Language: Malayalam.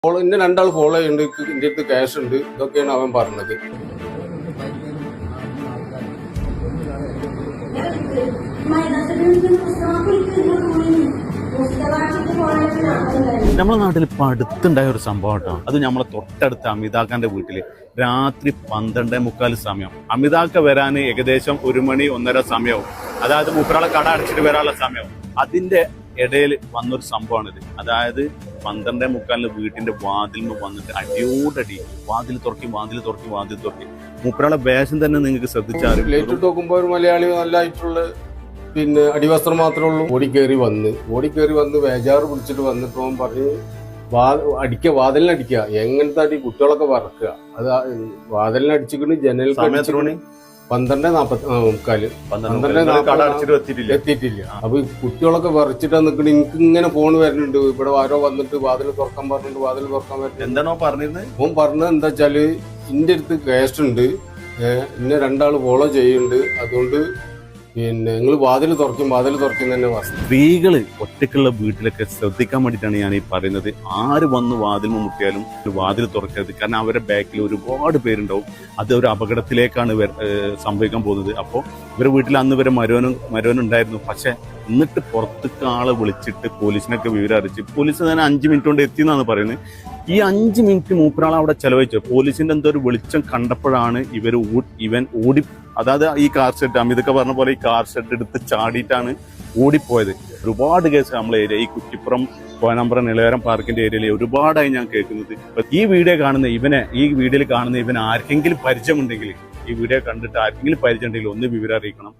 ഇന്നെ രണ്ടാൾ ഫോളോ ചെയ്യുന്നുണ്ട്, എന്റെ അടുത്ത് ക്യാഷ് ഉണ്ട്, ഇതൊക്കെയാണ് അവൻ പറഞ്ഞത്. നമ്മളെ നാട്ടിൽ ഇപ്പൊ അടുത്തുണ്ടായ ഒരു സംഭവം കേട്ടോ. അത് നമ്മളെ തൊട്ടടുത്ത അമിതാഖാന്റെ വീട്ടില് രാത്രി 12:45 സമയം. അമിതാഖ വരാൻ ഏകദേശം 1 മണി 1:30 സമയവും, അതായത് മൂപ്പരാളെ കട അടച്ചിട്ട് വരാനുള്ള സമയവും. അതിന്റെ ഇടയിൽ വന്നൊരു സംഭവമാണിത്. അതായത് 12:45 വീട്ടിന്റെ വാതിലിന് വന്നിട്ട് അടിയോടടി വാതിൽ തുറക്കി മൂപ്പരാളെ വേഷം തന്നെ നിങ്ങൾക്ക് ശ്രദ്ധിച്ചാൽ ലേറ്റ് നോക്കുമ്പോ ഒരു മലയാളി നല്ലതായിട്ടുള്ള പിന്നെ അടിവസ്ത്രം മാത്രമേ ഉള്ളൂ. ഓടിക്കേറി വന്ന് ബേജാറ് പിടിച്ചിട്ട് വന്നിട്ട് അവൻ പറഞ്ഞ് വാതിലിനടിക്കുക. എങ്ങനത്തെ അടി, കുട്ടികളൊക്കെ വറക്കുക. അത് വാതിലിനടിച്ചിട്ട് ജനൽ 12:45 എത്തിയിട്ടില്ല. അപ്പൊ കുട്ടികളൊക്കെ വരച്ചിട്ടാ നിക്കണ. എനിക്ക് ഇങ്ങനെ ഫോൺ വരുന്നുണ്ട്, ഇവിടെ ആരോ വന്നിട്ട് വാതിൽ തുറക്കാൻ പറഞ്ഞിട്ട് വാതിൽ തുറക്കാൻ പറ്റും. എന്താണോ പറഞ്ഞിരുന്നത്? ഓൻ പറഞ്ഞത് എന്താ വെച്ചാല് ഇന്റെ അടുത്ത് ക്യാഷ് ഉണ്ട്, ഇന്നെ രണ്ടാള് ഫോളോ ചെയ്യുന്നുണ്ട്, അതുകൊണ്ട് പിന്നെ നിങ്ങൾ വാതിൽ തുറക്കും തന്നെ വസ്തു. സ്ത്രീകള് ഒറ്റക്കുള്ള വീട്ടിലൊക്കെ ശ്രദ്ധിക്കാൻ വേണ്ടിയിട്ടാണ് ഞാൻ ഈ പറയുന്നത്. ആര് വന്ന് വാതിൽ മുട്ടിയാലും വാതിൽ തുറക്കരുത്. കാരണം അവരുടെ ബാക്കിൽ ഒരുപാട് പേരുണ്ടാവും. അത് ഒരു അപകടത്തിലേക്കാണ് സംഭവിക്കാൻ പോകുന്നത്. അപ്പോൾ ഇവരുടെ വീട്ടിൽ അന്ന് ഇവരെ മരുവനുണ്ടായിരുന്നു. പക്ഷെ എന്നിട്ട് പുറത്തേക്ക് ആളെ വിളിച്ചിട്ട് പോലീസിനൊക്കെ വിവരം അറിയിച്ച് പോലീസ് തന്നെ 5 മിനിറ്റ് കൊണ്ട് എത്തിയെന്നാണ് പറയുന്നത്. ഈ 5 മിനിറ്റ് മൂപ്പരാൾ അവിടെ ചെലവഴിച്ചു. പോലീസിന്റെ എന്തോ ഒരു വെളിച്ചം കണ്ടപ്പോഴാണ് ഇവൻ ഓടി, അതായത് ഈ കാർ ഷെഡ് അമിതൊക്കെ പറഞ്ഞ പോലെ ഈ കാർ ഷെഡ് എടുത്ത് ചാടിയിട്ടാണ് ഓടിപ്പോയത്. ഒരുപാട് കേസ് നമ്മളെ ഏരിയ, ഈ കുറ്റിപ്പുറം കോയനമ്പറ നിലവാരം പാർക്കിന്റെ ഏരിയയിൽ ഒരുപാടായി ഞാൻ കേൾക്കുന്നത്. ഈ വീഡിയോയിൽ കാണുന്ന ഇവനെ ആർക്കെങ്കിലും പരിചയമുണ്ടെങ്കിൽ, ഈ വീഡിയോ കണ്ടിട്ട് ആർക്കെങ്കിലും പരിചയം ഉണ്ടെങ്കിൽ ഒന്ന് വിവരം അറിയിക്കണം.